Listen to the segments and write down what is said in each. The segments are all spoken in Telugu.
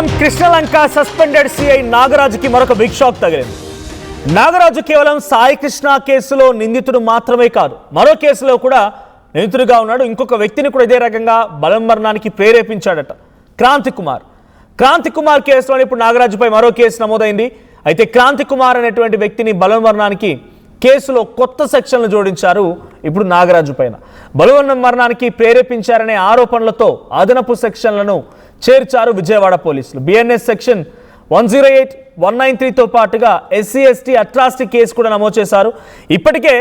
ప్రస్తుతం కృష్ణలంక సస్పెండెడ్ సిఐ నాగరాజుకి మరొక బిగ్ షాక్ తగిలింది. నాగరాజు కేవలం సాయి కృష్ణ కేసులో నిందితుడు మాత్రమే కాదు, మరో కేసులో కూడా నిందితుడిగా ఉన్నాడు. ఇంకొక వ్యక్తిని కూడా ఇదే రకంగా బలవన్మరణానికి ప్రేరేపించాడట. క్రాంతి కుమార్ కేసులో ఇప్పుడు నాగరాజుపై మరో కేసు నమోదైంది. అయితే క్రాంతి కుమార్ అనేటువంటి వ్యక్తిని బలవన్మరణానికి కేసులో కొత్త సెక్షన్లు జోడించారు. ఇప్పుడు నాగరాజు పైన బలవన్మరణానికి ప్రేరేపించారనే ఆరోపణలతో అదనపు సెక్షన్లను చేర్చారు విజయవాడ పోలీసులు. బిఎన్ఎస్ సెక్షన్ 108, 193తో పాటుగా SC/ST అట్రాసిటీ కేసు కూడా నమోదు చేశారు. ఇప్పటికే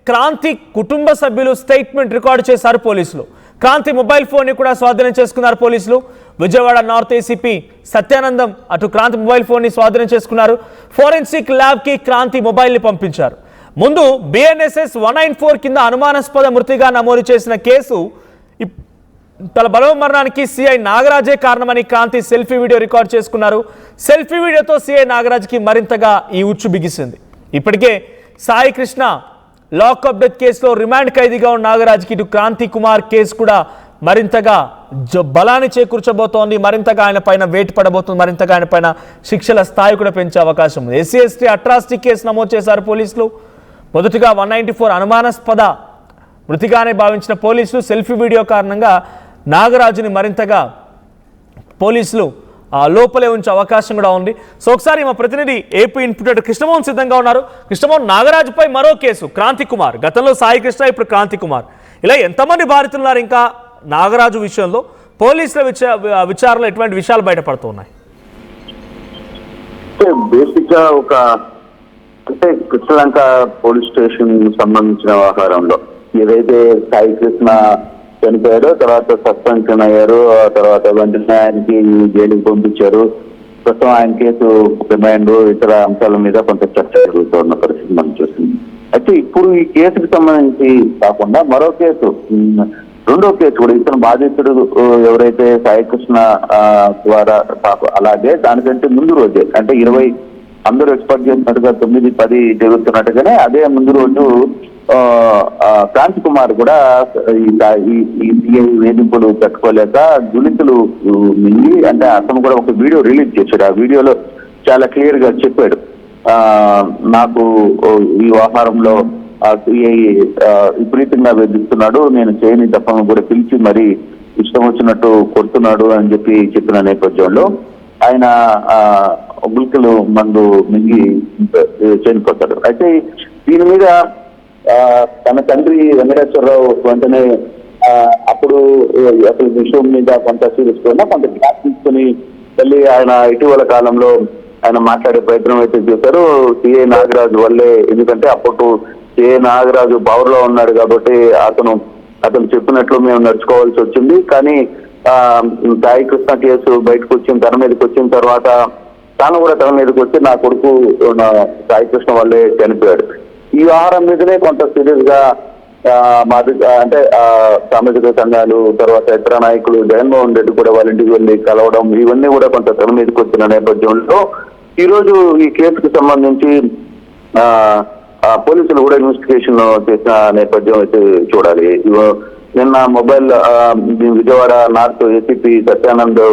క్రాంతి కుటుంబ సభ్యులు స్టేట్మెంట్ రికార్డు చేశారు పోలీసులు. క్రాంతి మొబైల్ ఫోన్ని కూడా స్వాధీనం చేసుకున్నారు పోలీసులు. విజయవాడ నార్త్ ఏసీపీ సత్యానందం అటు క్రాంతి మొబైల్ ఫోన్ని స్వాధీనం చేసుకున్నారు. ఫోరెన్సిక్ ల్యాబ్కి క్రాంతి మొబైల్ని పంపించారు. ముందు BNSS 194 కింద అనుమానాస్పద మృతిగా నమోదు చేసిన కేసు తన బలవన్మరణానికి సిఐ నాగరాజే కారణమని క్రాంతి సెల్ఫీ వీడియో రికార్డ్ చేసుకున్నారు. సెల్ఫీ వీడియోతో సిఐ నాగరాజ్కి మరింతగా ఈ ఉచ్చు బిగిసింది. ఇప్పటికే సాయి కృష్ణ లాకప్ డెత్ కేసులో రిమాండ్ ఖైదీగా ఉన్న నాగరాజ్కి ఇటు క్రాంతి కుమార్ కేసు కూడా మరింతగా బలాన్ని చేకూర్చబోతోంది. మరింతగా ఆయన పైన వేటు పడబోతుంది. మరింతగా ఆయన పైన శిక్షల స్థాయి కూడా పెంచే అవకాశం ఉంది. SC/ST అట్రాసిటీ కేసు నమోదు చేశారు పోలీసులు. మొదటిగా 194 అనుమానాస్పద మృతిగానే భావించిన పోలీసులు సెల్ఫీ వీడియో కారణంగా నాగరాజుని మరింతగా పోలీసులు లోపలే ఉంచే అవకాశం కూడా ఉంది. సో ఒకసారి మా ప్రతినిధి ఏపీ ఇన్పుట్ కృష్ణమోహన్ సిద్ధంగా ఉన్నారు. కృష్ణమోహన్, నాగరాజుపై మరో కేసు క్రాంతి కుమార్, గతంలో సాయి కృష్ణ, ఇప్పుడు క్రాంతి కుమార్, ఇలా ఎంతమంది బాధితులున్నారు? ఇంకా నాగరాజు విషయంలో పోలీసుల విచారణలో ఎటువంటి విషయాలు బయటపడుతూ ఉన్నాయి? బేసిక్ గా అంటే కృష్ణలంక పోలీస్ స్టేషన్ సంబంధించిన వ్యవహారంలో ఏదైతే సాయి కృష్ణ చనిపోయారో, తర్వాత సస్పెన్షన్ అయ్యారు, తర్వాత వెంటనే ఆయనకి జైలుకి పంపించారు. ప్రస్తుతం ఆయన కేసు రిమాండ్ ఇతర అంశాల మీద కొంత చర్చ జరుగుతున్న పరిస్థితి మనం చూస్తుంది. అయితే ఇప్పుడు ఈ కేసుకు సంబంధించి కాకుండా మరో కేసు, రెండో కేసు కూడా ఇతను బాధితుడు ఎవరైతే సాయి కృష్ణ ద్వారా అలాగే దానికంటే ముందు రోజే అంటే 20 అందరూ ఎక్స్పెక్ట్ చేసినట్టుగా 9, 10 జరుగుతున్నట్టుగానే అదే ముందు రోజు క్రాంతి కుమార్ కూడా ఈ వేధింపులు తట్టుకోలేక గులితులు మింగి అంటే అతను కూడా ఒక వీడియో రిలీజ్ చేశాడు. ఆ వీడియోలో చాలా క్లియర్ గా చెప్పాడు, నాకు ఈ వ్యవహారంలో సిఐ విపరీతంగా వేధిస్తున్నాడు, నేను చేయని తప్పను కూడా పిలిచి మరి ఇష్టం వచ్చినట్టు కొడుతున్నాడు అని చెప్పిన నేపథ్యంలో ఆయన గులికలు మందు మింగి చనిపోతాడు. అయితే దీని మీద తన తండ్రి వెంకటేశ్వరరావు వెంటనే అప్పుడు అసలు విషయం మీద కొంత సీరియస్గా కొంత గ్యాప్ తీసుకుని మళ్ళీ ఆయన ఇటీవల కాలంలో ఆయన మాట్లాడే ప్రయత్నం అయితే చేశారు సిఐ నాగరాజు వల్లే. ఎందుకంటే అప్పుడు సిఐ నాగరాజు పవర్లో ఉన్నాడు కాబట్టి అతను చెప్పినట్లు మేము నడుచుకోవాల్సి వచ్చింది. కానీ సాయి కృష్ణ కేసు బయటకు తన మీదకి వచ్చిన తర్వాత తాను కూడా తన మీదకి వచ్చి నా కొడుకు సాయి కృష్ణ వల్లే చనిపోయాడు. ఈ వ్యవహారం మీదనే కొంత సీరియస్ గా అంటే సామాజిక సంఘాలు, తర్వాత ఇతర నాయకులు, జగన్మోహన్ రెడ్డి కూడా వాళ్ళ ఇంటికి వెళ్ళి కలవడం, ఇవన్నీ కూడా కొంత తన మీదకి వచ్చిన నేపథ్యంలో ఈ రోజు ఈ కేసుకు సంబంధించి పోలీసులు కూడా ఇన్వెస్టిగేషన్ చేసిన నేపథ్యం అయితే చూడాలి. నిన్న mobile Vijayawada north ACP Satyanand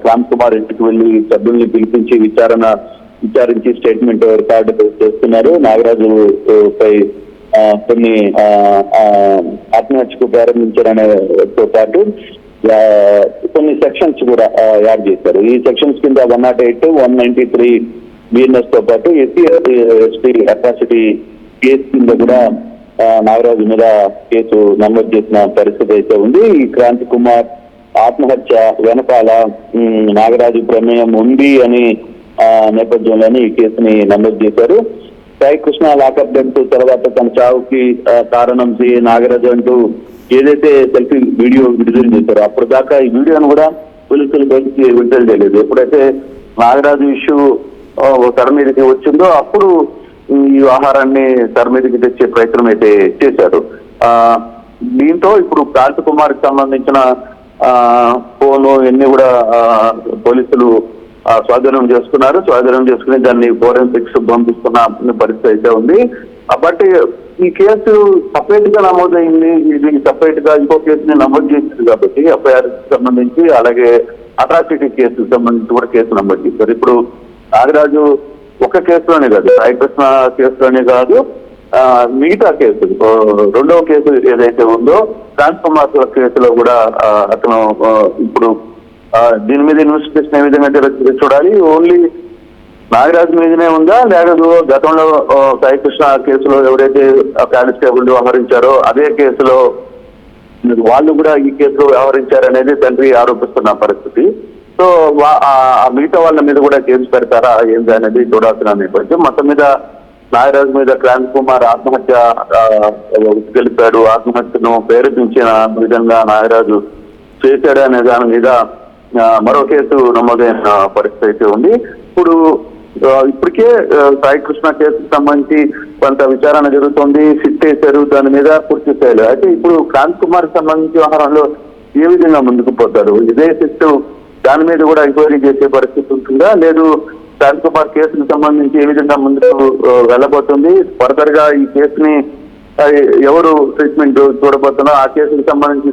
Kranthi Kumar ఇంటికి వెళ్లి సభ్యుల్ని పిలిపించి విచారించి స్టేట్మెంట్ రికార్డు చేస్తున్నారు. నాగరాజు పై కొన్ని ఆత్మహత్యకు ప్రారంభించారనేతో పాటు కొన్ని సెక్షన్స్ కూడా యాడ్ చేశారు. ఈ సెక్షన్స్ కింద 108, 193 BNS తో పాటు SC/ST అట్రాసిటీ కేసు కింద కూడా నాగరాజు మీద కేసు నమోదు చేసిన పరిస్థితి అయితే ఉంది. ఈ క్రాంతి కుమార్ ఆత్మహత్య వెనకాల నాగరాజు ప్రమేయం ఉంది అని నేపథ్యంలోనే ఈ కేసుని నమోదు చేశారు. సాయి కృష్ణ లాకప్ డెత్ తర్వాత తన చావుకి కారణం నాగరాజు అంటూ ఏదైతే సెల్ఫీ వీడియో విడుదల చేశారో అప్పుడు దాకా ఈ వీడియోను కూడా పోలీసులు బయటికి విడుదల చేయలేదు. ఎప్పుడైతే నాగరాజు ఇష్యూ తెర మీదకి వచ్చిందో అప్పుడు ఈ వ్యవహారాన్ని తెర మీదకి తెచ్చే ప్రయత్నం అయితే చేశారు. దీంతో ఇప్పుడు క్రాంతి కుమార్ కి సంబంధించిన ఫోను ఇవన్నీ కూడా పోలీసులు స్వాధీనం చేసుకుని దాన్ని ఫోరెన్సిక్స్ పంపిస్తున్న పరిస్థితి అయితే ఉంది. బట్ ఈ కేసు సపరేట్ గా నమోదైంది, ఇది సపరేట్ గా ఇంకో కేసుని నమోదు చేసింది కాబట్టి FIR సంబంధించి అలాగే అట్రాసిటీ కేసుకు సంబంధించి కూడా కేసు నమోదు చేశారు. ఇప్పుడు నాగరాజు ఒక కేసులోనే కాదు, సాయికృష్ణ కేసులోనే కాదు, మిగతా కేసు రెండవ కేసు ఏదైతే ఉందో క్రాంతి కుమార్ కేసులో కూడా అతను ఇప్పుడు దీని మీద ఇన్వెస్టిగేషన్ ఏ విధంగా చూడాలి. ఓన్లీ నాగరాజు మీదనే ఉందా, లేదు గతంలో సాయికృష్ణ కేసులో ఎవరైతే కానిస్టేబుల్ వ్యవహరించారో అదే కేసులో వాళ్ళు కూడా ఈ కేసులో వ్యవహరించారనేది తండ్రి ఆరోపిస్తున్న పరిస్థితి. సో మిగతా వాళ్ళ మీద కూడా కేసు పెడతారా ఏంటి అనేది చూడాల్సిన నేపథ్యం. మొత్తం మీద నాగరాజు మీద క్రాంతి కుమార్ ఆత్మహత్య గెలిపాడు, ఆత్మహత్యను ప్రేరేపించిన విధంగా నాగరాజు చేశాడు అనే దాని మీద మరో కేసు నమోదైన పరిస్థితి ఉంది. ఇప్పటికే సాయికృష్ణ కేసుకు సంబంధించి కొంత విచారణ జరుగుతుంది, సిట్ వేశారు దాని మీద పూర్తి స్థాయిలో. అయితే ఇప్పుడు క్రాంతి కుమార్ సంబంధించి వ్యవహారంలో ఏ విధంగా ముందుకు పోతారు, ఇదే సిట్ దాని మీద కూడా ఎంక్వైరీ చేసే పరిస్థితి ఉంటుందా, లేదు క్రాంతి కుమార్ కేసుకు సంబంధించి ఏ విధంగా ముందుకు వెళ్ళబోతుంది, ఫర్దర్ గా ఈ కేసుని ఎవరు ట్రీట్మెంట్ చూడబోతున్నా ఆ కేసుకు సంబంధించి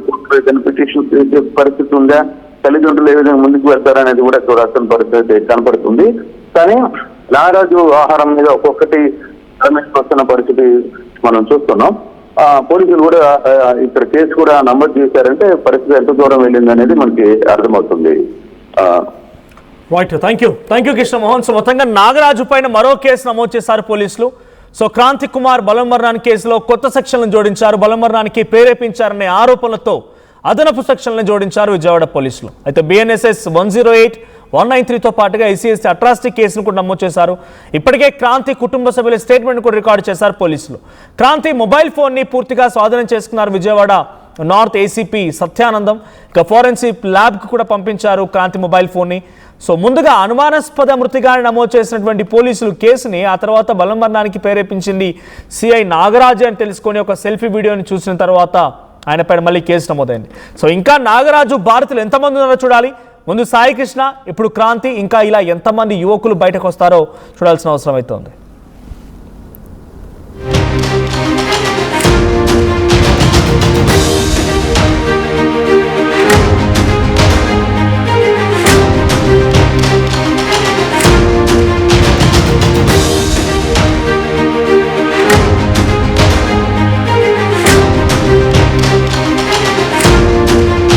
పిటిషన్ చేసే పరిస్థితి ఉందా, తల్లిదండ్రులు ఏ విధంగా ముందుకు వెళ్తారనేది కూడా చూడాల్సిన పరిస్థితి కనపడుతుంది. కానీ నాగరాజు వ్యవహారం మీద ఒక్కొక్కటి వస్తున్న పరిస్థితి మనం చూస్తున్నాం. పోలీసులు కూడా ఇక్కడ కేసు కూడా నమోదు చేశారంటే పరిస్థితి ఎంత దూరం వెళ్ళింది అనేది మనకి అర్థమవుతుంది. Right, thank you Krishnamohan. So మొత్తంగా నాగరాజు పైన మరో కేసు నమోదు చేశారు పోలీసులు. సో క్రాంతి కుమార్ బలవన్మరణాన్ని కేసులో కొత్త సెక్షన్లను జోడించారు, బలవన్మరణానికి ప్రేరేపించారనే ఆరోపణలతో అదనపు సెక్షన్లను జోడించారు విజయవాడ పోలీసులు. అయితే BNSS 108, 193తో పాటుగా ICSC అట్రాసిటీ కేసును కూడా నమోదు చేశారు. ఇప్పటికే క్రాంతి కుటుంబ సభ్యుల స్టేట్మెంట్ కూడా రికార్డు చేశారు పోలీసులు. క్రాంతి మొబైల్ ఫోన్ని పూర్తిగా స్వాధీనం చేసుకున్నారు విజయవాడ నార్త్ ACP సత్యానందం. ఇక ఫోరెన్సిక్ ల్యాబ్కు కూడా పంపించారు క్రాంతి మొబైల్ ఫోన్ని. సో ముందుగా అనుమానాస్పద మృతిగా నమోదు చేసినటువంటి పోలీసులు కేసుని ఆ తర్వాత బలవన్మరణానికి ప్రేరేపించింది CI నాగరాజు అని తెలుసుకొని ఒక సెల్ఫీ వీడియోని చూసిన తర్వాత ఆయనపైన మళ్ళీ కేసు నమోదైంది. సో ఇంకా నాగరాజు బాధితులు ఎంతమంది ఉన్నారో చూడాలి. ముందు సాయికృష్ణ, ఇప్పుడు క్రాంతి, ఇంకా ఇలా ఎంతమంది యువకులు బయటకు వస్తారో చూడాల్సిన అవసరం అయితే ఉంది.